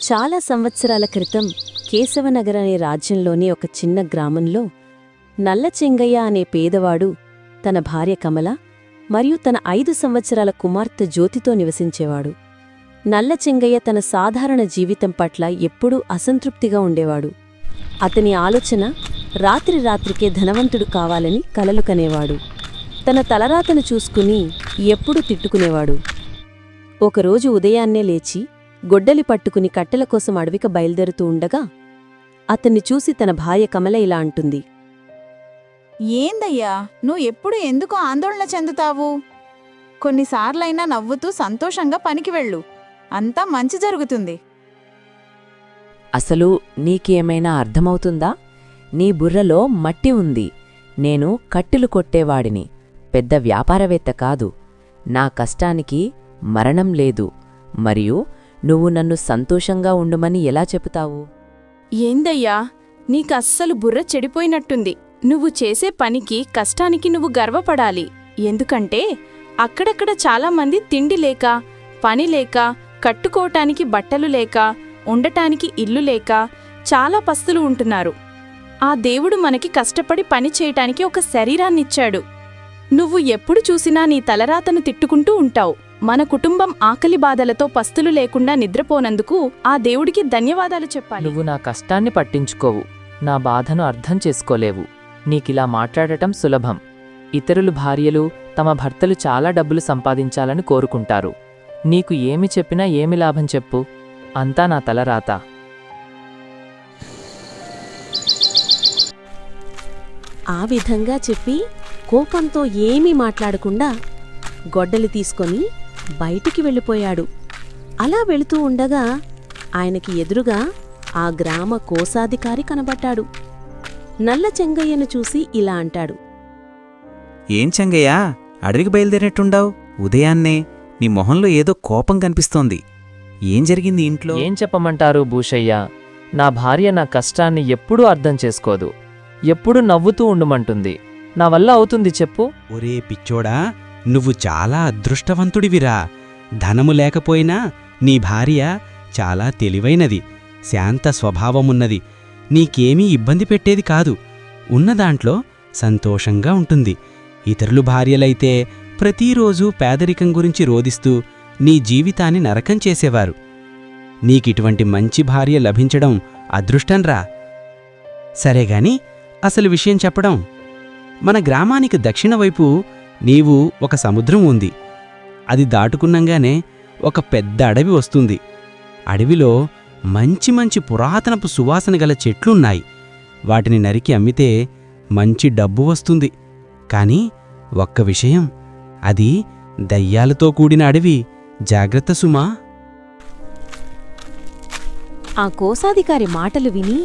చాలా సంవత్సరాల క్రితం కేశవనగర్ అనే రాజ్యంలోని ఒక చిన్న గ్రామంలో నల్ల చెంగయ్య అనే పేదవాడు తన భార్య కమల మరియు తన 5 సంవత్సరాల కుమార్తె జ్యోతితో నివసించేవాడు. నల్ల చెంగయ్య తన సాధారణ జీవితం పట్ల ఎప్పుడూ అసంతృప్తిగా ఉండేవాడు. అతని ఆలోచన రాత్రికే ధనవంతుడు కావాలని కలలు కనేవాడు. తన తలరాతను చూసుకుని ఎప్పుడూ తిట్టుకునేవాడు. ఒకరోజు ఉదయాన్నే లేచి గొడ్డలి పట్టుకుని కట్టెల కోసం అడవికి బయలుదేరుతూ ఉండగా అతన్ని చూసి తన భార్య కమల ఇలా అంటుంది. ఏందయ్యా, నువ్వు ఎప్పుడు ఎందుకు ఆందోళన చెందుతావు? కొన్నిసార్లైనా నవ్వుతూ సంతోషంగా పనికి వెళ్ళు, అంతా మంచి జరుగుతుంది. అసలు నీకేమైనా అర్థమవుతుందా? నీ బుర్రలో మట్టి ఉంది. నేను కట్టెలు కొట్టేవాడిని, పెద్ద వ్యాపారవేత్త కాదు. నా కష్టానికి మరణం లేదు. మరియు నువ్వు నన్ను సంతోషంగా ఉండుమని ఎలా చెబుతావు? ఏందయ్యా, నీకస్సలు బుర్ర చెడిపోయినట్టుంది. నువ్వు చేసే పనికి, కష్టానికి నువ్వు గర్వపడాలి. ఎందుకంటే అక్కడక్కడ చాలామంది తిండి లేక, పని లేక, కట్టుకోవటానికి బట్టలు లేక, ఉండటానికి ఇల్లు లేక చాలా పస్తులు ఉంటున్నారు. ఆ దేవుడు మనకి కష్టపడి పని చేయటానికి ఒక శరీరాన్నిచ్చాడు. నువ్వు ఎప్పుడు చూసినా నీ తలరాతను తిట్టుకుంటూ ఉంటావు. మన కుటుంబం ఆకలి బాధలతో పస్తులు లేకుండా నిద్రపోనందుకు ఆ దేవుడికి ధన్యవాదాలు చెప్పాలి. నువ్వు నా కష్టాన్ని పట్టించుకోవు, నా బాధను అర్థం చేసుకోలేవు. నీకిలా మాట్లాడటం సులభం. ఇతరులు భార్యలు తమ భర్తలు చాలా డబ్బులు సంపాదించాలని కోరుకుంటారు. నీకు ఏమి చెప్పినా ఏమి లాభం చెప్పు? అంతా నా తలరాత. ఆ విధంగా చెప్పి కోపంతో ఏమీ మాట్లాడకుండా గొడ్డలి తీసుకొని బయటికి వెళ్ళిపోయాడు. అలా వెళుతూ ఉండగా ఆయనకి ఎదురుగా ఆ గ్రామ కోశాధికారి కనబడ్డాడు. నల్ల చెంగయ్యను చూసి ఇలా అంటాడు. ఏం చెంగయ్య, అడవికి బయలుదేరినట్టుండావు? ఉదయాన్నే నీ మొహంలో ఏదో కోపం కనిపిస్తోంది. ఏం జరిగింది ఇంట్లో? ఏం చెప్పమంటారు భూషయ్య? నా భార్య నా కష్టాన్ని ఎప్పుడూ అర్థం చేసుకోదు. ఎప్పుడూ నవ్వుతూ ఉండుమంటుంది. నా వల్ల అవుతుంది చెప్పు? ఒరే పిచ్చోడా, నువ్వు చాలా అదృష్టవంతుడివిరా. ధనము లేకపోయినా నీ భార్య చాలా తెలివైనది, శాంత స్వభావమున్నది. నీకేమీ ఇబ్బంది పెట్టేది కాదు. ఉన్నదాంట్లో సంతోషంగా ఉంటుంది. ఇతరులు భార్యలైతే ప్రతిరోజూ పేదరికం గురించి రోదిస్తూ నీ జీవితాన్ని నరకం చేసేవారు. నీకిటువంటి మంచి భార్య లభించడం అదృష్టంరా. సరేగాని అసలు విషయం చెప్పడం. మన గ్రామానికి దక్షిణ వైపు నీవు ఒక సముద్రం ఉంది. అది దాటుకున్నంగానే ఒక పెద్ద అడవి వస్తుంది. అడవిలో మంచి మంచి పురాతనపు సువాసన గల చెట్లున్నాయి. వాటిని నరికి అమ్మితే మంచి డబ్బు వస్తుంది. కాని ఒక్క విషయం, అది దయ్యాలతో కూడిన అడవి. జాగ్రత్త సుమా. ఆ కోశాధికారి మాటలు విని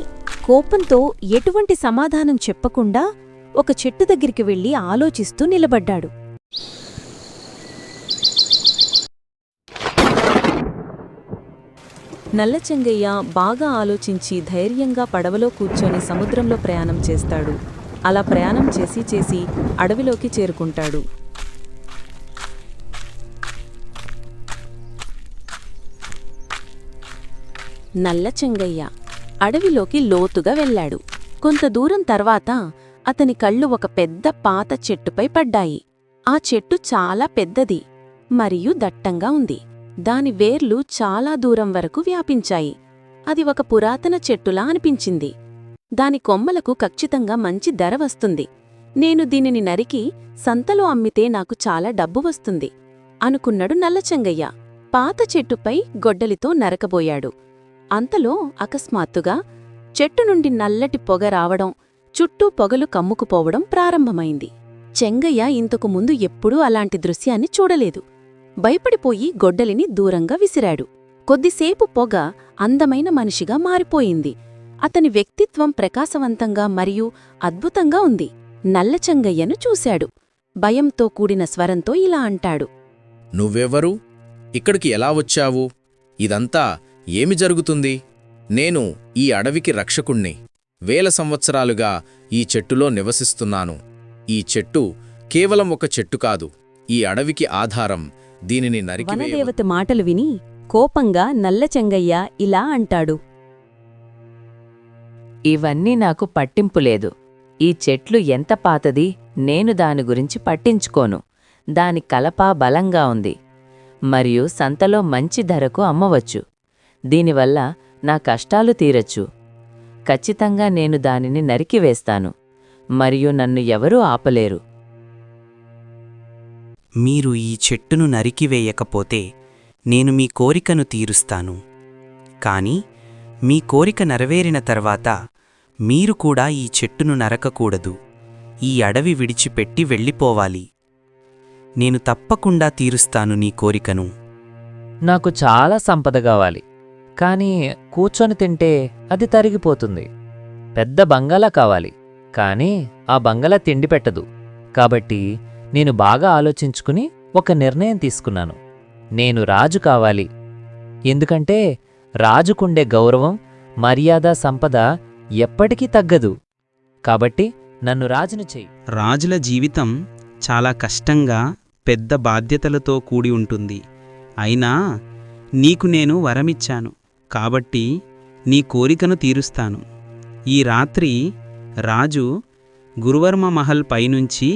కోపంతో ఎటువంటి సమాధానం చెప్పకుండా ఒక చెట్టు దగ్గరికి వెళ్లి ఆలోచిస్తూ నిలబడ్డాడు. నల్లచెంగయ్య బాగా ఆలోచించి ధైర్యంగా పడవలో కూర్చొని సముద్రంలో ప్రయాణం చేస్తాడు. అలా ప్రయాణం చేసి అడవిలోకి చేరుకుంటాడు. నల్లచెంగయ్య అడవిలోకి లోతుగా వెళ్ళాడు. కొంత దూరం తర్వాత అతని కళ్ళు ఒక పెద్ద పాత చెట్టుపై పడ్డాయి. ఆ చెట్టు చాలా పెద్దది మరియు దట్టంగా ఉంది. దాని వేర్లు చాలా దూరం వరకు వ్యాపించాయి. అది ఒక పురాతన చెట్టులా అనిపించింది. దాని కొమ్మలకు ఖచ్చితంగా మంచి ధర వస్తుంది. నేను దీనిని నరికి సంతలో అమ్మితే నాకు చాలా డబ్బు వస్తుంది అనుకున్నాడు నల్లచెంగయ్య. పాత చెట్టుపై గొడ్డలితో నరకబోయాడు. అంతలో అకస్మాత్తుగా చెట్టు నుండి నల్లటి పొగ రావడం, చుట్టూ పొగలు కమ్ముకుపోవడం ప్రారంభమైంది. చెంగయ్య ఇంతకు ముందు ఎప్పుడూ అలాంటి దృశ్యాన్ని చూడలేదు. భయపడిపోయి గొడ్డలిని దూరంగా విసిరాడు. కొద్దిసేపు పొగ అందమైన మనిషిగా మారిపోయింది. అతని వ్యక్తిత్వం ప్రకాశవంతంగా మరియు అద్భుతంగా ఉంది. నల్లచెంగయ్యను చూశాడు. భయంతో కూడిన స్వరంతో ఇలా అంటాడు. నువ్వెవ్వరు? ఇక్కడికి ఎలా వచ్చావు? ఇదంతా ఏమి జరుగుతుంది? నేను ఈ అడవికి రక్షకుణ్ణి. వేల సంవత్సరాలుగా ఈ చెట్టులో నివసిస్తున్నాను. ఈ చెట్టు కేవలం ఒక చెట్టు కాదు, ఈ అడవికి ఆధారం. దీనిని నరికి వనదేవత మాటలు విని కోపంగా నల్ల చెంగయ్య ఇలా అంటాడు. ఇవన్నీ నాకు పట్టింపులేదు. ఈ చెట్లు ఎంత పాతది, నేను దాని గురించి పట్టించుకోను. దాని కలప బలంగా ఉంది, మరియు సంతలో మంచి ధరకు అమ్మవచ్చు. దీనివల్ల నా కష్టాలు తీరచ్చు. ఖచ్చితంగా నేను దానిని నరికివేస్తాను, మరియు నన్ను ఎవరూ ఆపలేరు. మీరు ఈ చెట్టును నరికివేయకపోతే నేను మీ కోరికను తీరుస్తాను. కాని మీ కోరిక నెరవేరిన తర్వాత మీరు కూడా ఈ చెట్టును నరకకూడదు. ఈ అడవి విడిచిపెట్టి వెళ్ళిపోవాలి. నేను తప్పకుండా తీరుస్తాను నీ కోరికను. నాకు చాలా సంపద కావాలి, కానీ కూర్చొని తింటే అది తరిగిపోతుంది. పెద్ద బంగాళా కావాలి, కానీ ఆ బంగాళా తిండి పెట్టదు. కాబట్టి నేను బాగా ఆలోచించుకుని ఒక నిర్ణయం తీసుకున్నాను. నేను రాజు కావాలి. ఎందుకంటే రాజుకుండే గౌరవం, మర్యాద, సంపద ఎప్పటికీ తగ్గదు. కాబట్టి నన్ను రాజును చెయ్యి. రాజుల జీవితం చాలా కష్టంగా, పెద్ద బాధ్యతలతో కూడి ఉంటుంది. అయినా నీకు నేను వరమిచ్చాను, కాబట్టి నీ కోరికను తీరుస్తాను. ఈ రాత్రి రాజు గురువర్మ మహల్ పైనుంచి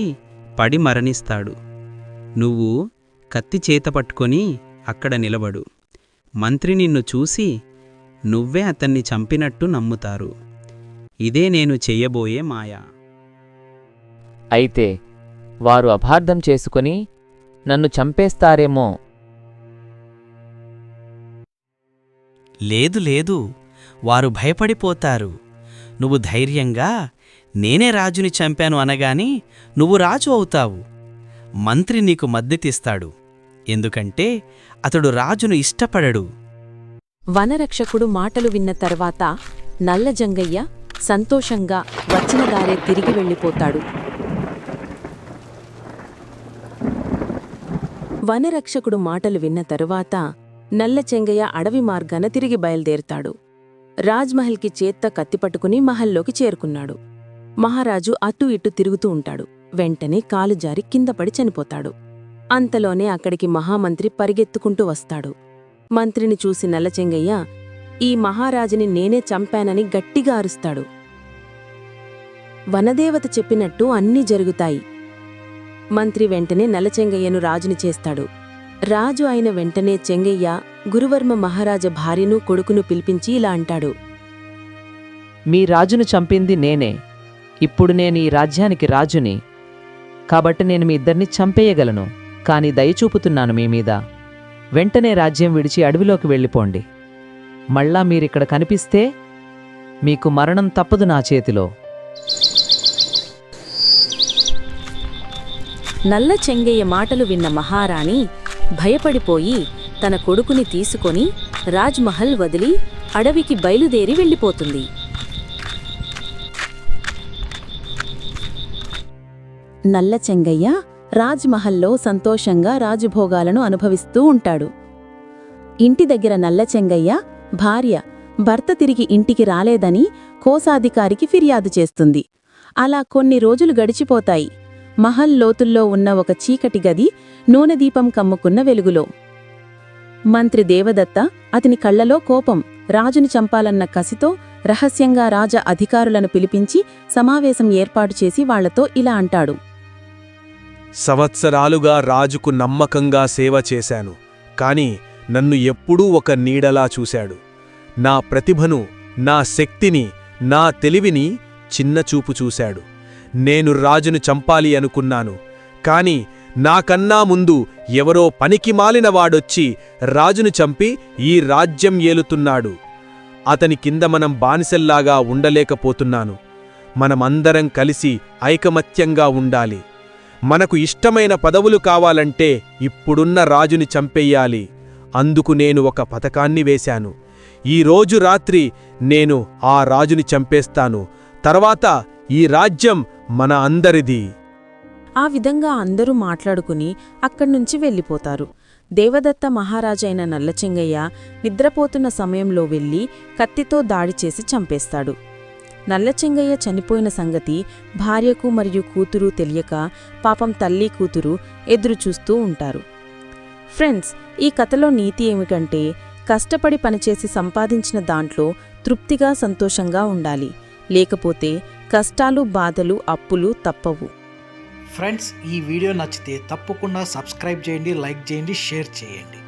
పడి మరణిస్తాడు. నువ్వు కత్తి చేత పట్టుకొని అక్కడ నిలబడు. మంత్రి నిన్ను చూసి నువ్వే అతన్ని చంపినట్టు నమ్ముతారు. ఇదే నేను చెయ్యబోయే మాయ. అయితే వారు అపార్థం చేసుకుని నన్ను చంపేస్తారేమో. లేదు లేదు, వారు భయపడిపోతారు. నువ్వు ధైర్యంగా నేనే రాజుని చంపాను అనగాని నువ్వు రాజు అవుతావు. మంత్రి నీకు మద్దతిస్తాడు, ఎందుకంటే అతడు రాజును ఇష్టపడడు. వనరక్షకుడు మాటలు విన్న తర్వాత నల్ల జంగయ్య సంతోషంగా వచ్చిన దారే తిరిగి వెళ్ళిపోతాడు. వనరక్షకుడు మాటలు విన్న తరువాత నల్ల చెంగయ్య అడవి మార్గాన తిరిగి బయలుదేరుతాడు. రాజ్మహల్కి చేత్త కత్తిపట్టుకుని మహల్లోకి చేరుకున్నాడు. మహారాజు అటూ ఇటూ తిరుగుతూ ఉంటాడు. వెంటనే కాలు జారి కిందపడి చనిపోతాడు. అంతలోనే అక్కడికి మహామంత్రి పరిగెత్తుకుంటూ వస్తాడు. మంత్రిని చూసి నల్ల చెంగయ్య ఈ మహారాజుని నేనే చంపానని గట్టిగా అరుస్తాడు. వనదేవత చెప్పినట్టు అన్నీ జరుగుతాయి. మంత్రి వెంటనే నల్ల చెంగయ్యను రాజుని చేస్తాడు. రాజు అయిన వెంటనే చెంగయ్య గురువర్మ మహారాజ భార్యను కొడుకును పిలిపించి ఇలా అంటాడు. మీ రాజును చంపింది నేనే. ఇప్పుడు నేను ఈ రాజ్యానికి రాజుని, కాబట్టి నేను మీ ఇద్దరిని చంపేయగలను. కాని దయచూపుతున్నాను మీ మీద. వెంటనే రాజ్యం విడిచి అడవిలోకి వెళ్ళిపోండి. మళ్ళా మీరిక్కడ కనిపిస్తే మీకు మరణం తప్పదు నా చేతిలో. నల్ల చెంగయ్య మాటలు విన్న మహారాణి భయపడిపోయి తన కొడుకుని తీసుకొని రాజ్మహల్ వదిలి అడవికి బయలుదేరి వెళ్ళిపోతుంది. నల్ల చెంగయ్య రాజ్మహల్లో సంతోషంగా రాజభోగాలను అనుభవిస్తూ ఉంటాడు. ఇంటి దగ్గర నల్ల చెంగయ్య భార్య భర్త తిరిగి ఇంటికి రాలేదని కోశాధికారికి ఫిర్యాదు చేస్తుంది. అలా కొన్ని రోజులు గడిచిపోతాయి. మహల్ లోతుల్లో ఉన్న ఒక చీకటి గది నూనె దీపం కమ్ముకున్న వెలుగులో మంత్రి దేవదత్త అతని కళ్లలో కోపం, రాజుని చంపాలన్న కసితో రహస్యంగా రాజ అధికారులను పిలిపించి సమావేశం ఏర్పాటు చేసి వాళ్లతో ఇలా అంటాడు. సంవత్సరాలుగా రాజుకు నమ్మకంగా సేవ చేశాను, కాని నన్ను ఎప్పుడూ ఒక నీడలా చూశాడు. నా ప్రతిభను, నా శక్తిని, నా తెలివిని చిన్నచూపు చూశాడు. నేను రాజును చంపాలి అనుకున్నాను, కాని నాకన్నా ముందు ఎవరో పనికిమాలినవాడొచ్చి రాజును చంపి ఈ రాజ్యం ఏలుతున్నాడు. అతని కింద మనం బానిసల్లాగా ఉండలేకపోతున్నాను. మనమందరం కలిసి ఐకమత్యంగా ఉండాలి. మనకు ఇష్టమైన పదవులు కావాలంటే ఇప్పుడున్న రాజుని చంపెయ్యాలి. అందుకు నేను ఒక పథకాన్ని వేశాను. ఈ రోజు రాత్రి నేను ఆ రాజుని చంపేస్తాను. తర్వాత ఈ రాజ్యం మన అందరిది. ఆ విధంగా అందరూ మాట్లాడుకుని అక్కడ్నుంచి వెళ్ళిపోతారు. దేవదత్త మహారాజైన నల్లచెంగయ్య నిద్రపోతున్న సమయంలో వెళ్ళి కత్తితో దాడి చేసి చంపేస్తాడు. నల్లచెంగయ్య చనిపోయిన సంగతి భార్యకు మరియు కూతురు తెలియక పాపం తల్లి కూతురు ఎదురుచూస్తూ ఉంటారు. ఫ్రెండ్స్, ఈ కథలో నీతి ఏమిటంటే కష్టపడి పనిచేసి సంపాదించిన దాంట్లో తృప్తిగా సంతోషంగా ఉండాలి. లేకపోతే కష్టాలు, బాధలు, అప్పులు తప్పవు. ఫ్రెండ్స్, ఈ వీడియో నచ్చితే తప్పకుండా సబ్స్క్రైబ్ చేయండి, లైక్ చేయండి, షేర్ చేయండి.